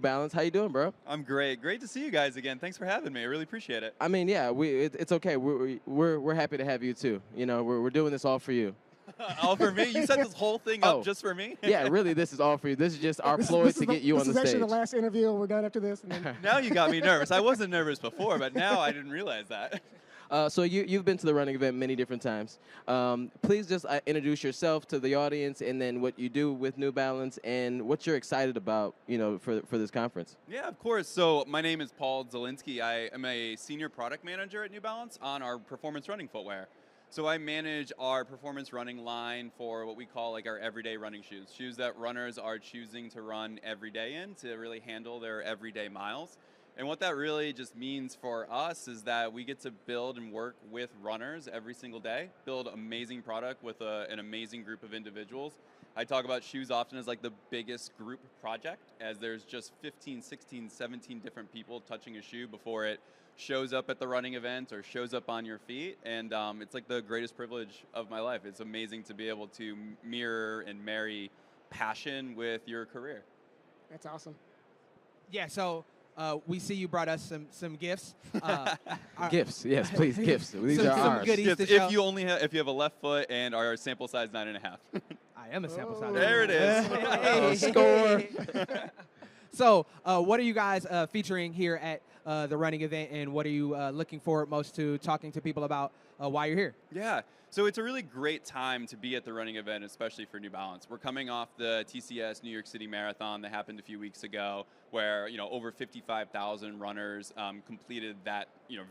Balance. How you doing, bro? I'm great. Great to see you guys again. Thanks for having me. I really appreciate it. I mean, yeah, it's okay. We're happy to have you too. You know, we're doing this all for you. All for me? You set this whole thing up just for me? Yeah, really, this is all for you. This is just our ploy to get you on the stage. This is actually the last interview. We're done after this. And then Now you got me nervous. I wasn't nervous before, but now I didn't realize that. So you've been to the running event many different times. Please just introduce yourself to the audience, and then what you do with New Balance, and what you're excited about, you know, for this conference. Yeah, of course. So my name is Paul Zielinski. I am a senior product manager at New Balance on our performance running footwear. So I manage our performance running line for what we call like our everyday running shoes, shoes that runners are choosing to run every day in to really handle their everyday miles. And what that really just means for us is that we get to build and work with runners every single day, build amazing product with an amazing group of individuals. I talk about shoes often as like the biggest group project, as there's just 15, 16, 17 different people touching a shoe before it shows up at the running event or shows up on your feet. And it's like the greatest privilege of my life. It's amazing to be able to mirror and marry passion with your career. that's awesome. Yeah, so we see you brought us some gifts. Gifts, yes, please, gifts. These are some ours. goodies Yes, to show. if you have a left foot and are sample size 9.5. I am a sample size. There it is. Oh, score. So, what are you guys featuring here at the running event, and what are you looking forward most to talking to people about while you're here? Yeah, so it's a really great time to be at the running event, especially for New Balance. We're coming off the TCS New York City Marathon that happened a few weeks ago, where over 55,000 runners completed that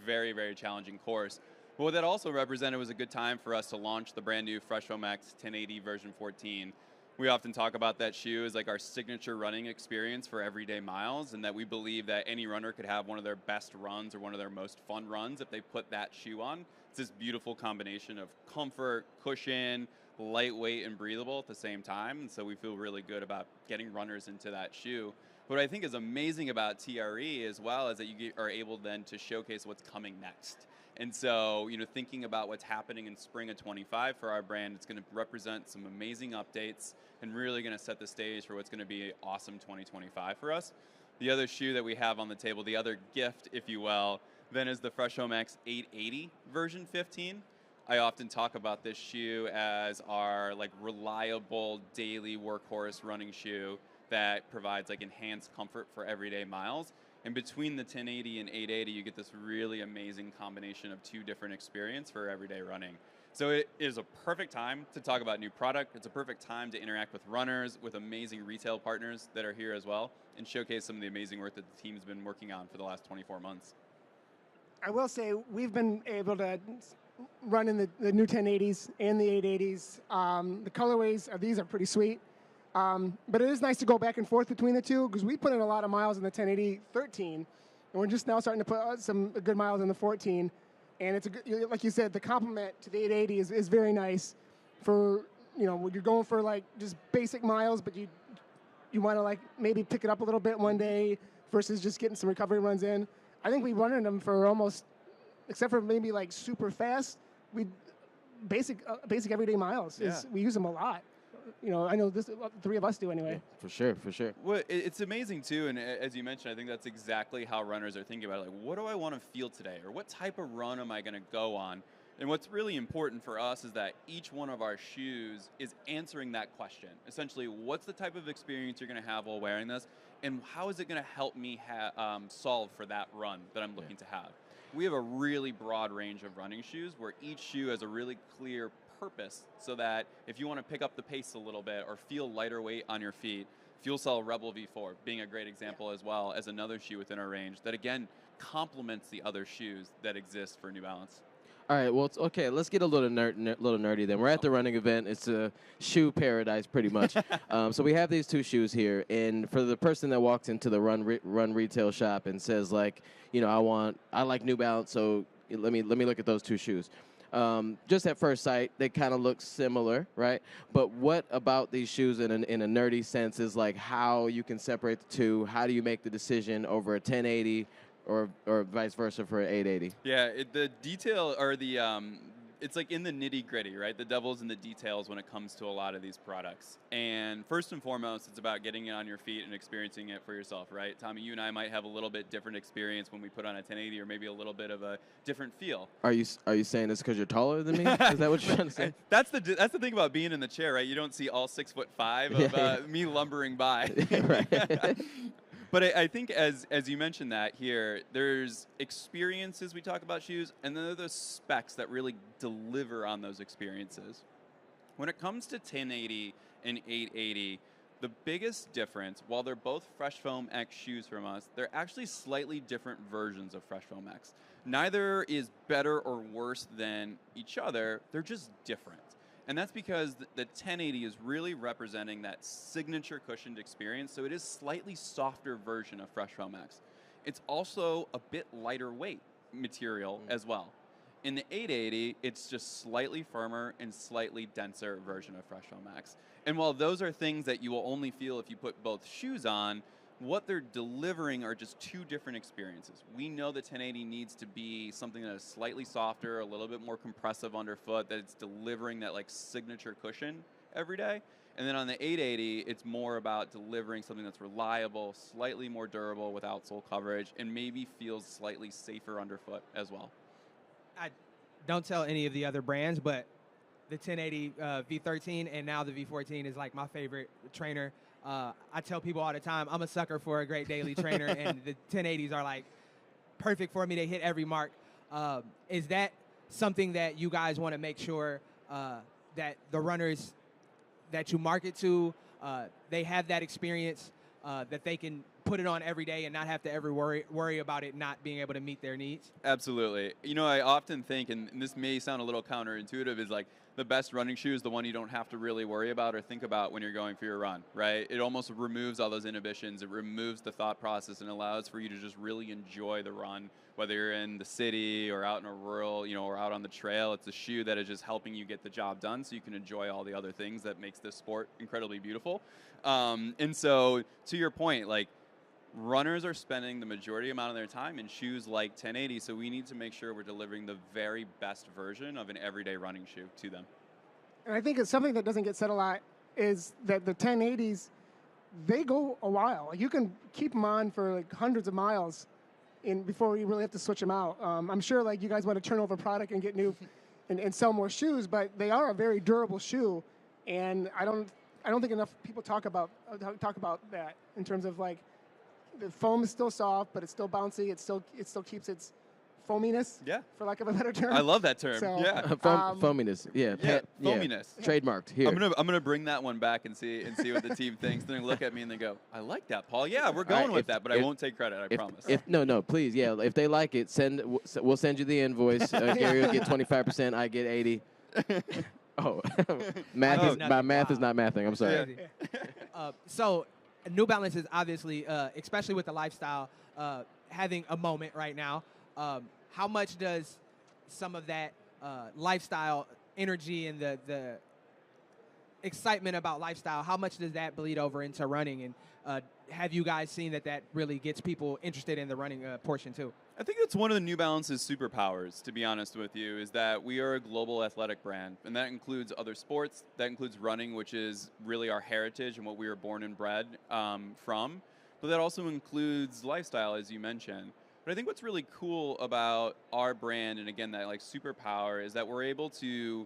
very, very challenging course. But what that also represented was a good time for us to launch the brand new Fresh Max 1080 version 14. We often talk about that shoe as like our signature running experience for everyday miles, and that we believe that any runner could have one of their best runs or one of their most fun runs if they put that shoe on. It's this beautiful combination of comfort, cushion, lightweight, and breathable at the same time, and so we feel really good about getting runners into that shoe. What I think is amazing about TRE as well is that you are able then to showcase what's coming next. And so, thinking about what's happening in spring of 25 for our brand, it's going to represent some amazing updates and really going to set the stage for what's going to be awesome 2025 for us. The other shoe that we have on the table, the other gift, if you will, then is the Fresh Max 880 version 15. I often talk about this shoe as our reliable daily workhorse running shoe that provides enhanced comfort for everyday miles. And between the 1080 and 880, you get this really amazing combination of two different experiences for everyday running. So it is a perfect time to talk about new product. It's a perfect time to interact with runners, with amazing retail partners that are here as well, and showcase some of the amazing work that the team's been working on for the last 24 months. I will say we've been able to run in the new 1080s and the 880s. The colorways of these are pretty sweet. But it is nice to go back and forth between the two, because we put in a lot of miles in the 1080 13, and we're just now starting to put some good miles in the 14. And it's like you said, the complement to the 880 is very nice for when you're going for just basic miles, but you want to maybe pick it up a little bit one day versus just getting some recovery runs in. I think we run in them for almost, except for maybe super fast, we basic everyday miles. Yeah. We use them a lot. I know the three of us do anyway. Yeah, for sure, for sure. Well, it's amazing too, and as you mentioned, I think that's exactly how runners are thinking about it. What do I want to feel today, or what type of run am I going to go on? And what's really important for us is that each one of our shoes is answering that question. Essentially, what's the type of experience you're going to have while wearing this, and how is it going to help me solve for that run that I'm looking to have? We have a really broad range of running shoes where each shoe has a really clear purpose, so that if you want to pick up the pace a little bit or feel lighter weight on your feet, Fuel Cell Rebel V4 being a great example, as well as another shoe within our range that again complements the other shoes that exist for New Balance. All right, well, okay, let's get a little nerdy then. We're at the running event. It's a shoe paradise, pretty much. So we have these two shoes here, and for the person that walks into the run retail shop and says I like New Balance, so let me look at those two shoes. Just at first sight, they kind of look similar, right? But what about these shoes in a nerdy sense is how you can separate the two? How do you make the decision over a 1080 or vice versa for an 880? Yeah, the detail or the it's like in the nitty gritty, right? The devil's in the details when it comes to a lot of these products. And first and foremost, it's about getting it on your feet and experiencing it for yourself, right? Tommy, you and I might have a little bit different experience when we put on a 1080, or maybe a little bit of a different feel. Are you saying this because you're taller than me? Is that what you're trying to say? That's the thing about being in the chair, right? You don't see all 6'5" of me lumbering by. Right. But I think as you mentioned that here, there's experiences we talk about shoes, and then there are the specs that really deliver on those experiences. When it comes to 1080 and 880, the biggest difference, while they're both Fresh Foam X shoes from us, they're actually slightly different versions of Fresh Foam X. Neither is better or worse than each other, they're just different. And that's because the 1080 is really representing that signature cushioned experience, so it is slightly softer version of Fresh Foam X. It's also a bit lighter weight material as well. In the 880, it's just slightly firmer and slightly denser version of Fresh Foam X. And while those are things that you will only feel if you put both shoes on, what they're delivering are just two different experiences. We know the 1080 needs to be something that is slightly softer, a little bit more compressive underfoot, that it's delivering that like signature cushion every day. And then on the 880, it's more about delivering something that's reliable, slightly more durable with outsole coverage, and maybe feels slightly safer underfoot as well. I don't tell any of the other brands, but the 1080 V13 and now the V14 is like my favorite trainer. I tell people all the time, I'm a sucker for a great daily trainer, and the 1080s are like perfect for me. They hit every mark. Is that something that you guys want to make sure that the runners that you market to, they have that experience, that they can put it on every day and not have to ever worry about it not being able to meet their needs? Absolutely. You know, I often think, and this may sound a little counterintuitive, is like the best running shoe is the one you don't have to really worry about or think about when you're going for your run, right? It almost removes all those inhibitions. It removes the thought process and allows for you to just really enjoy the run, whether you're in the city or out in a rural, you know, or out on the trail. It's a shoe that is just helping you get the job done so you can enjoy all the other things that makes this sport incredibly beautiful. And so to your point, like, runners are spending the majority amount of their time in shoes like 1080, so we need to make sure we're delivering the very best version of an everyday running shoe to them. And I think it's something that doesn't get said a lot is that the 1080s, they go a while. You can keep them on for like hundreds of miles before you really have to switch them out. I'm sure like you guys want to turn over product and get new and sell more shoes, but they are a very durable shoe, and I don't think enough people talk about that in terms of like, the foam is still soft, but it's still bouncy. It still keeps its foaminess, for lack of a better term. I love that term. So, Foaminess, foaminess. Trademarked here. I'm gonna bring that one back and see what the team thinks. Then they look at me and they go, "I like that, Paul. Yeah, we're going with that, but I won't take credit. I promise." No, please, yeah. If they like it, we'll send you the invoice. Gary will get 25%. I get 80. Oh, math is not mathing. I'm sorry. So, New Balance is obviously, especially with the lifestyle, having a moment right now. How much does some of that lifestyle energy and the excitement about lifestyle, how much does that bleed over into running? And have you guys seen that really gets people interested in the running portion too? I think that's one of the New Balance's superpowers, to be honest with you, is that we are a global athletic brand, and that includes other sports, that includes running, which is really our heritage and what we were born and bred from, but that also includes lifestyle, as you mentioned. But I think what's really cool about our brand, and again, that like superpower, is that we're able to,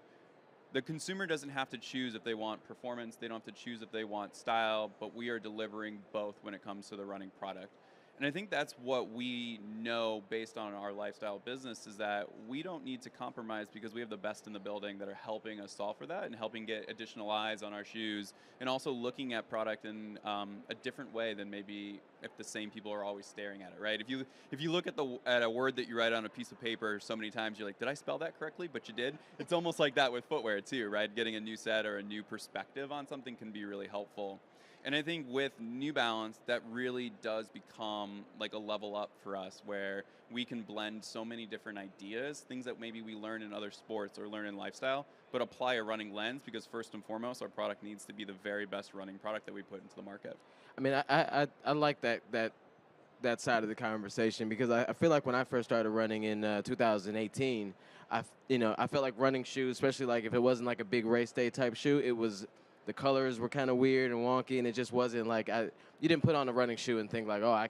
the consumer doesn't have to choose if they want performance, they don't have to choose if they want style, but we are delivering both when it comes to the running product. And I think that's what we know based on our lifestyle business, is that we don't need to compromise because we have the best in the building that are helping us solve for that and helping get additional eyes on our shoes, and also looking at product in a different way than maybe if the same people are always staring at it, right? If you look at a word that you write on a piece of paper so many times, you're like, did I spell that correctly? But you did. It's almost like that with footwear too, right? Getting a new set or a new perspective on something can be really helpful. And I think with New Balance, that really does become like a level up for us, where we can blend so many different ideas, things that maybe we learn in other sports or learn in lifestyle, but apply a running lens, because first and foremost, our product needs to be the very best running product that we put into the market. I mean, I like that that side of the conversation because I feel like when I first started running in 2018, I felt like running shoes, especially like if it wasn't like a big race day type shoe, the colors were kind of weird and wonky, and it just wasn't like you didn't put on a running shoe and think like, oh, I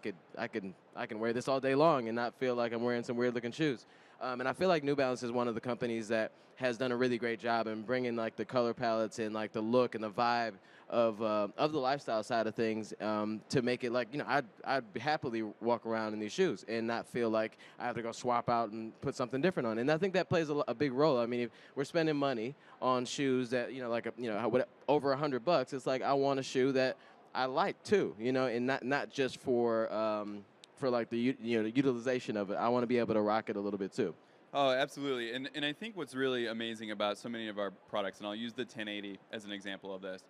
can wear this all day long and not feel like I'm wearing some weird looking shoes. And I feel like New Balance is one of the companies that has done a really great job in bringing like the color palettes and like the look and the vibe of the lifestyle side of things to make it like, I'd happily walk around in these shoes and not feel like I have to go swap out and put something different on. And I think that plays a big role. I mean, if we're spending money on shoes that, over $100, it's like I want a shoe that I like too, and not just for like the utilization of it. I want to be able to rock it a little bit too. Oh, absolutely. And I think what's really amazing about so many of our products, and I'll use the 1080 as an example of this,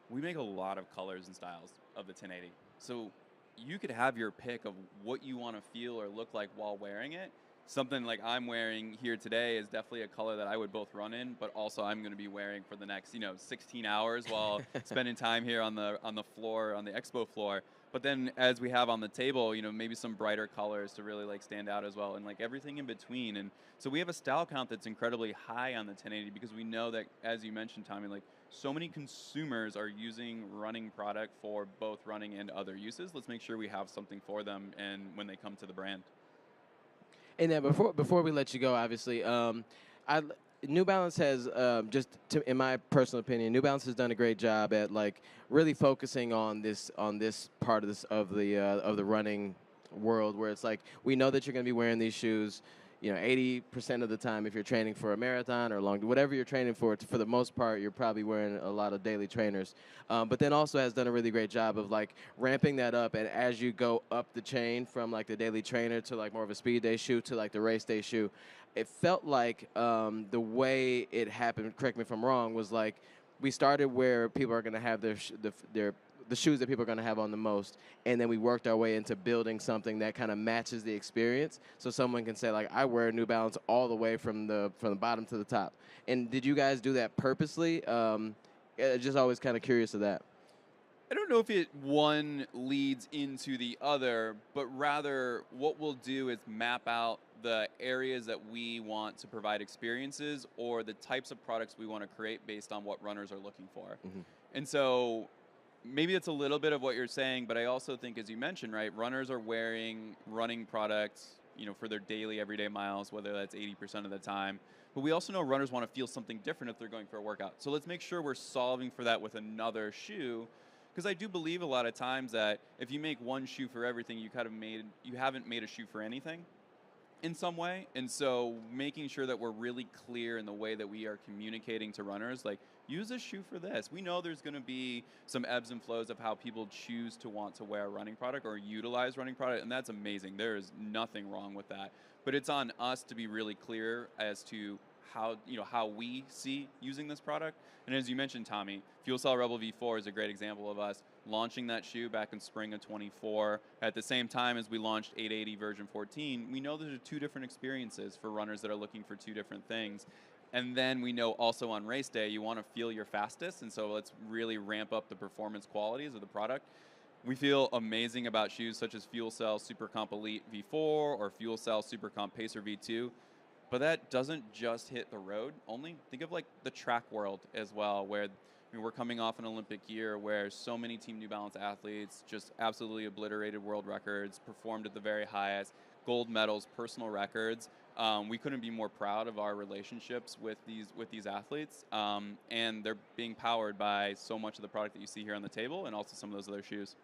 we make a lot of colors and styles of the 1080. So you could have your pick of what you want to feel or look like while wearing it. Something like I'm wearing here today is definitely a color that I would both run in, but also I'm going to be wearing for the next, 16 hours while spending time here on the floor, on the expo floor. But then as we have on the table, maybe some brighter colors to really like stand out as well, and like everything in between. And so we have a style count that's incredibly high on the 1080 because we know that, as you mentioned, Tommy, like so many consumers are using running product for both running and other uses. Let's make sure we have something for them and when they come to the brand. And then before we let you go, obviously, New Balance has in my personal opinion, New Balance has done a great job at like really focusing on this part of the running world where it's like we know that you're going to be wearing these shoes, 80% of the time if you're training for a marathon or whatever you're training for the most part, you're probably wearing a lot of daily trainers. But then also has done a really great job of like ramping that up, and as you go up the chain from like the daily trainer to like more of a speed day shoe to like the race day shoe, it felt like the way it happened, correct me if I'm wrong, was like we started where people are going to have the shoes that people are going to have on the most, and then we worked our way into building something that kind of matches the experience, so someone can say like, I wear New Balance all the way from the bottom to the top. And did you guys do that purposely? Just always kind of curious of that. I don't know if one leads into the other, but rather what we'll do is map out the areas that we want to provide experiences or the types of products we want to create based on what runners are looking for. Mm-hmm. And so maybe it's a little bit of what you're saying, but I also think, as you mentioned, right, runners are wearing running products, for their daily, everyday miles, whether that's 80% of the time. But we also know runners want to feel something different if they're going for a workout. So let's make sure we're solving for that with another shoe, because I do believe a lot of times that if you make one shoe for everything, you haven't made a shoe for anything in some way. And so making sure that we're really clear in the way that we are communicating to runners, like, use a shoe for this. We know there's going to be some ebbs and flows of how people choose to want to wear a running product or utilize running product, and that's amazing. There is nothing wrong with that. But it's on us to be really clear as to how we see using this product. And as you mentioned, Tommy, Fuel Cell Rebel V4 is a great example of us launching that shoe back in spring of 24. At the same time as we launched 880 version 14, we know there's two different experiences for runners that are looking for two different things. And then we know also on race day, you want to feel your fastest, and so let's really ramp up the performance qualities of the product. We feel amazing about shoes such as Fuel Cell Super Comp Elite V4 or Fuel Cell Super Comp Pacer V2. But that doesn't just hit the road only. Think of like the track world as well, where we're coming off an Olympic year where so many Team New Balance athletes just absolutely obliterated world records, performed at the very highest, gold medals, personal records. We couldn't be more proud of our relationships with these athletes, and they're being powered by so much of the product that you see here on the table, and also some of those other shoes.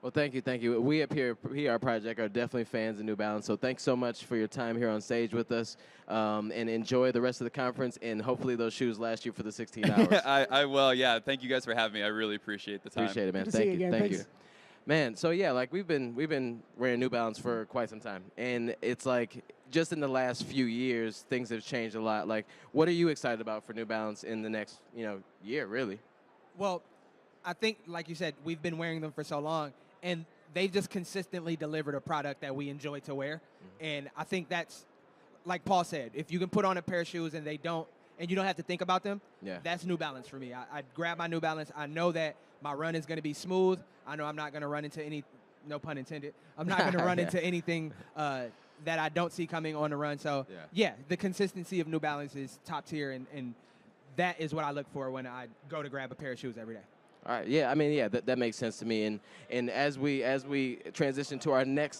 Well, thank you. We at PR Project are definitely fans of New Balance, so thanks so much for your time here on stage with us, and enjoy the rest of the conference, and hopefully those shoes last you for the 16 hours. I will, yeah. Thank you guys for having me. I really appreciate the time. Appreciate it, man. Good to see you again. Thank you. Man, so yeah, like we've been wearing New Balance for quite some time, and it's like just in the last few years, things have changed a lot. Like, what are you excited about for New Balance in the next year, really? Well, I think, like you said, we've been wearing them for so long, and they've just consistently delivered a product that we enjoy to wear. Mm-hmm. And I think that's, like Paul said, if you can put on a pair of shoes and you don't have to think about them, that's New Balance for me. I grab my New Balance. I know that my run is going to be smooth. I know I'm not going to run into any no pun intended. I'm not going to run Yeah. into anything that I don't see coming on the run. So, yeah, the consistency of New Balance is top tier, and that is what I look for when I go to grab a pair of shoes every day. All right. Yeah. I mean, yeah, that makes sense to me. And as we transition to our next